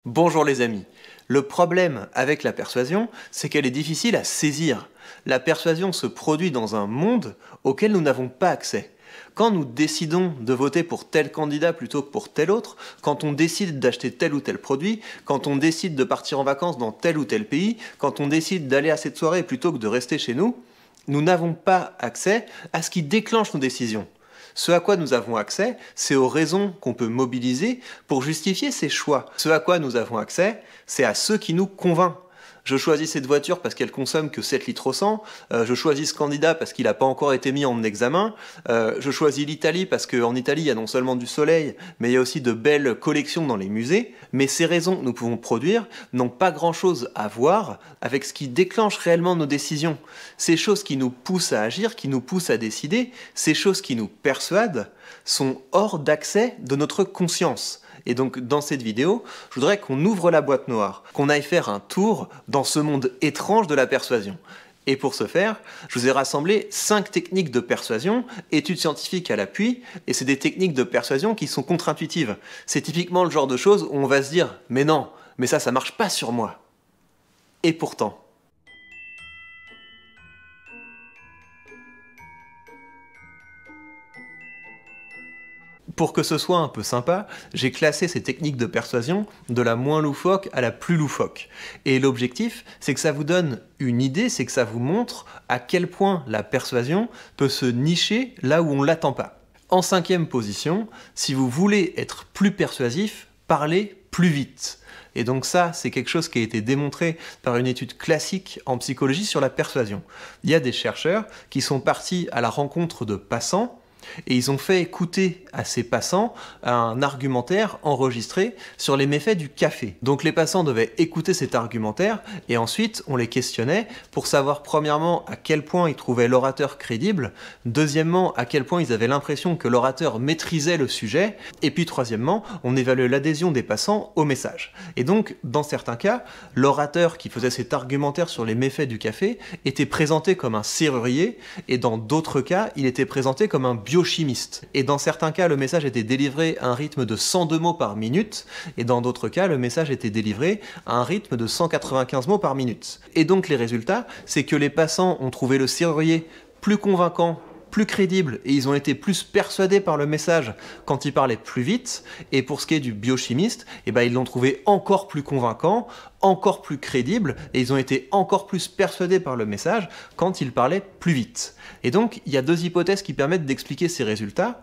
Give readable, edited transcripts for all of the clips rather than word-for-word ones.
Bonjour les amis. Le problème avec la persuasion, c'est qu'elle est difficile à saisir. La persuasion se produit dans un monde auquel nous n'avons pas accès. Quand nous décidons de voter pour tel candidat plutôt que pour tel autre, quand on décide d'acheter tel ou tel produit, quand on décide de partir en vacances dans tel ou tel pays, quand on décide d'aller à cette soirée plutôt que de rester chez nous, nous n'avons pas accès à ce qui déclenche nos décisions. Ce à quoi nous avons accès, c'est aux raisons qu'on peut mobiliser pour justifier ces choix. Ce à quoi nous avons accès, c'est à ceux qui nous convainquent. Je choisis cette voiture parce qu'elle consomme que 7 litres au 100, je choisis ce candidat parce qu'il n'a pas encore été mis en examen, je choisis l'Italie parce qu'en Italie il y a non seulement du soleil, mais il y a aussi de belles collections dans les musées, mais ces raisons que nous pouvons produire n'ont pas grand-chose à voir avec ce qui déclenche réellement nos décisions. Ces choses qui nous poussent à agir, qui nous poussent à décider, ces choses qui nous persuadent, sont hors d'accès de notre conscience. Et donc dans cette vidéo, je voudrais qu'on ouvre la boîte noire, qu'on aille faire un tour dans ce monde étrange de la persuasion. Et pour ce faire, je vous ai rassemblé 5 techniques de persuasion, études scientifiques à l'appui, et c'est des techniques de persuasion qui sont contre-intuitives. C'est typiquement le genre de choses où on va se dire « mais non, mais ça marche pas sur moi ». Et pourtant. Pour que ce soit un peu sympa, j'ai classé ces techniques de persuasion de la moins loufoque à la plus loufoque. Et l'objectif, c'est que ça vous donne une idée, c'est que ça vous montre à quel point la persuasion peut se nicher là où on ne l'attend pas. En 5e position, si vous voulez être plus persuasif, parlez plus vite. Et donc ça, c'est quelque chose qui a été démontré par une étude classique en psychologie sur la persuasion. Il y a des chercheurs qui sont partis à la rencontre de passants, et ils ont fait écouter à ces passants un argumentaire enregistré sur les méfaits du café. Donc les passants devaient écouter cet argumentaire et ensuite on les questionnait pour savoir premièrement à quel point ils trouvaient l'orateur crédible, deuxièmement à quel point ils avaient l'impression que l'orateur maîtrisait le sujet, et puis troisièmement on évaluait l'adhésion des passants au message. Et donc dans certains cas, l'orateur qui faisait cet argumentaire sur les méfaits du café était présenté comme un serrurier, et dans d'autres cas il était présenté comme un biochimiste. Et dans certains cas, le message était délivré à un rythme de 102 mots par minute, et dans d'autres cas, le message était délivré à un rythme de 195 mots par minute. Et donc les résultats, c'est que les passants ont trouvé le serrurier plus convaincant, plus crédible, et ils ont été plus persuadés par le message quand il parlait plus vite, et pour ce qui est du biochimiste, ils l'ont trouvé encore plus convaincant, encore plus crédible, et ils ont été encore plus persuadés par le message quand il parlait plus vite. Et donc, il y a 2 hypothèses qui permettent d'expliquer ces résultats.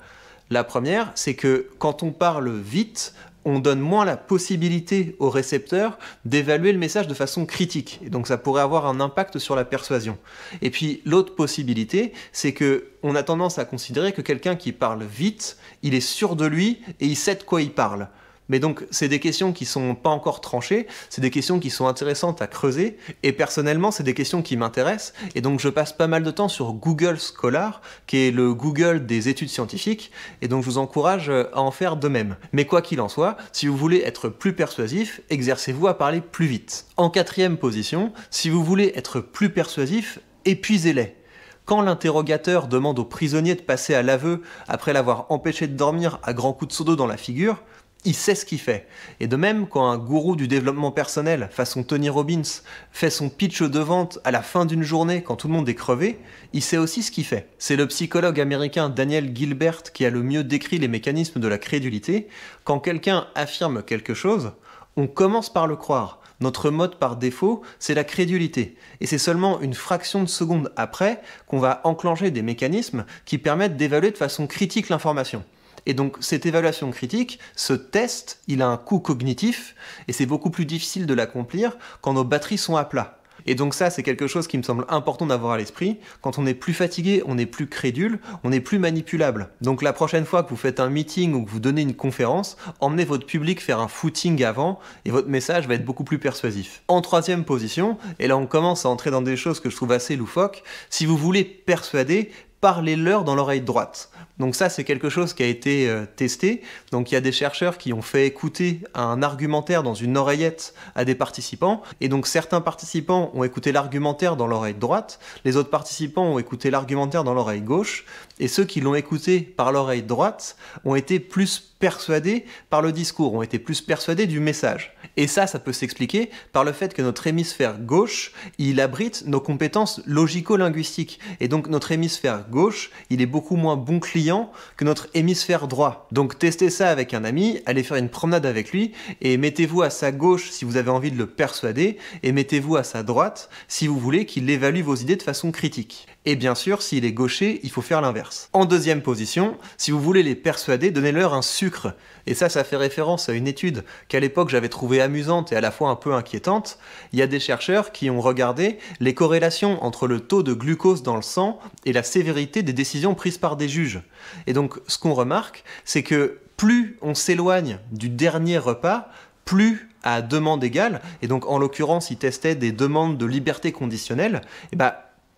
La première, c'est que quand on parle vite, on donne moins la possibilité au récepteur d'évaluer le message de façon critique. Et donc ça pourrait avoir un impact sur la persuasion. Et puis l'autre possibilité, c'est qu'on a tendance à considérer que quelqu'un qui parle vite, il est sûr de lui et il sait de quoi il parle. Mais donc, c'est des questions qui sont pas encore tranchées, c'est des questions qui sont intéressantes à creuser, et personnellement, c'est des questions qui m'intéressent, et donc je passe pas mal de temps sur Google Scholar, qui est le Google des études scientifiques, et donc je vous encourage à en faire de même. Mais quoi qu'il en soit, si vous voulez être plus persuasif, exercez-vous à parler plus vite. En 4e position, si vous voulez être plus persuasif, épuisez-les. Quand l'interrogateur demande au prisonnier de passer à l'aveu après l'avoir empêché de dormir à grands coups de seau d'eau dans la figure, il sait ce qu'il fait. Et de même, quand un gourou du développement personnel, façon Tony Robbins, fait son pitch de vente à la fin d'une journée quand tout le monde est crevé, il sait aussi ce qu'il fait. C'est le psychologue américain Daniel Gilbert qui a le mieux décrit les mécanismes de la crédulité. Quand quelqu'un affirme quelque chose, on commence par le croire. Notre mode par défaut, c'est la crédulité. Et c'est seulement une fraction de seconde après qu'on va enclencher des mécanismes qui permettent d'évaluer de façon critique l'information. Et donc cette évaluation critique, ce test, il a un coût cognitif, et c'est beaucoup plus difficile de l'accomplir quand nos batteries sont à plat. Et donc ça, c'est quelque chose qui me semble important d'avoir à l'esprit. Quand on est plus fatigué, on est plus crédule, on est plus manipulable. Donc la prochaine fois que vous faites un meeting ou que vous donnez une conférence, emmenez votre public faire un footing avant, et votre message va être beaucoup plus persuasif. En 3e position, et là on commence à entrer dans des choses que je trouve assez loufoques, si vous voulez persuader, parlez-leur dans l'oreille droite. Donc ça, c'est quelque chose qui a été testé. Donc il y a des chercheurs qui ont fait écouter un argumentaire dans une oreillette à des participants. Et donc certains participants ont écouté l'argumentaire dans l'oreille droite, les autres participants ont écouté l'argumentaire dans l'oreille gauche, et ceux qui l'ont écouté par l'oreille droite ont été plus persuadés par le discours, ont été plus persuadés du message. Et ça peut s'expliquer par le fait que notre hémisphère gauche, il abrite nos compétences logico-linguistiques. Et donc notre hémisphère gauche, il est beaucoup moins bon client que notre hémisphère droit. Donc testez ça avec un ami, allez faire une promenade avec lui, et mettez-vous à sa gauche si vous avez envie de le persuader, et mettez-vous à sa droite si vous voulez qu'il évalue vos idées de façon critique. Et bien sûr, s'il est gaucher, il faut faire l'inverse. En deuxième position, si vous voulez les persuader, donnez-leur un sucre. Et ça fait référence à une étude qu'à l'époque j'avais trouvée amusante et à la fois un peu inquiétante. Il y a des chercheurs qui ont regardé les corrélations entre le taux de glucose dans le sang et la sévérité des décisions prises par des juges. Et donc, ce qu'on remarque, c'est que plus on s'éloigne du dernier repas, plus à demande égale, et donc en l'occurrence, ils testaient des demandes de liberté conditionnelle, et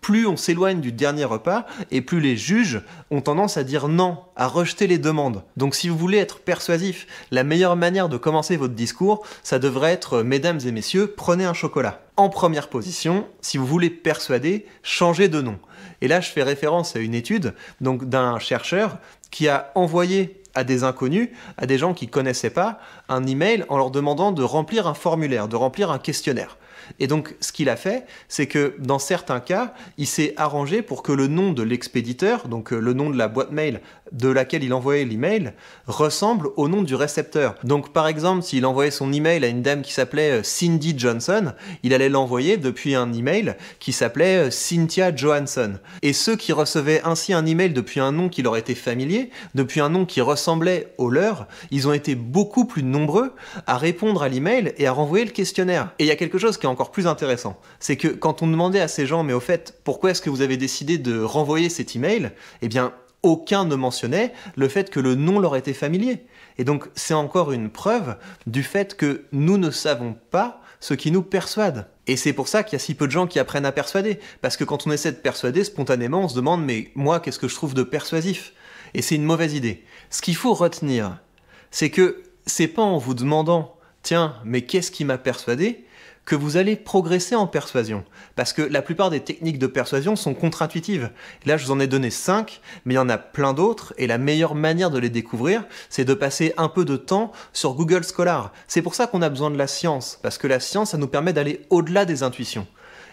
plus on s'éloigne du dernier repas, et plus les juges ont tendance à dire non, à rejeter les demandes. Donc si vous voulez être persuasif, la meilleure manière de commencer votre discours, ça devrait être « Mesdames et messieurs, prenez un chocolat ». En première position, si vous voulez persuader, changez de nom. Et là, je fais référence à une étude donc d'un chercheur qui a envoyé à des inconnus, à des gens qui ne connaissaient pas, un email en leur demandant de remplir un formulaire, de remplir un questionnaire. Et donc, ce qu'il a fait, c'est que dans certains cas, il s'est arrangé pour que le nom de l'expéditeur, donc le nom de la boîte mail de laquelle il envoyait l'email, ressemble au nom du récepteur. Donc, par exemple, s'il envoyait son email à une dame qui s'appelait Cindy Johnson, il allait l'envoyer depuis un email qui s'appelait Cynthia Johansson. Et ceux qui recevaient ainsi un email depuis un nom qui leur était familier, depuis un nom qui ressemblait au leur, ils ont été beaucoup plus nombreux à répondre à l'email et à renvoyer le questionnaire. Et il y a quelque chose qui est encore plus intéressant, c'est que quand on demandait à ces gens, mais au fait, pourquoi est-ce que vous avez décidé de renvoyer cet email? Eh bien, aucun ne mentionnait le fait que le nom leur était familier. Et donc, c'est encore une preuve du fait que nous ne savons pas ce qui nous persuade. Et c'est pour ça qu'il y a si peu de gens qui apprennent à persuader. Parce que quand on essaie de persuader, spontanément, on se demande, mais moi, qu'est-ce que je trouve de persuasif? Et c'est une mauvaise idée. Ce qu'il faut retenir, c'est que c'est pas en vous demandant, tiens, mais qu'est-ce qui m'a persuadé, que vous allez progresser en persuasion. Parce que la plupart des techniques de persuasion sont contre-intuitives. Là, je vous en ai donné 5, mais il y en a plein d'autres, et la meilleure manière de les découvrir, c'est de passer un peu de temps sur Google Scholar. C'est pour ça qu'on a besoin de la science, parce que la science, ça nous permet d'aller au-delà des intuitions.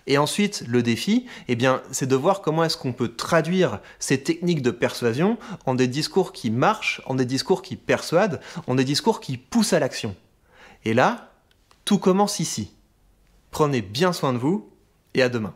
Et ensuite, le défi, eh bien, c'est de voir comment est-ce qu'on peut traduire ces techniques de persuasion en des discours qui marchent, en des discours qui persuadent, en des discours qui poussent à l'action. Et là, tout commence ici. Prenez bien soin de vous et à demain.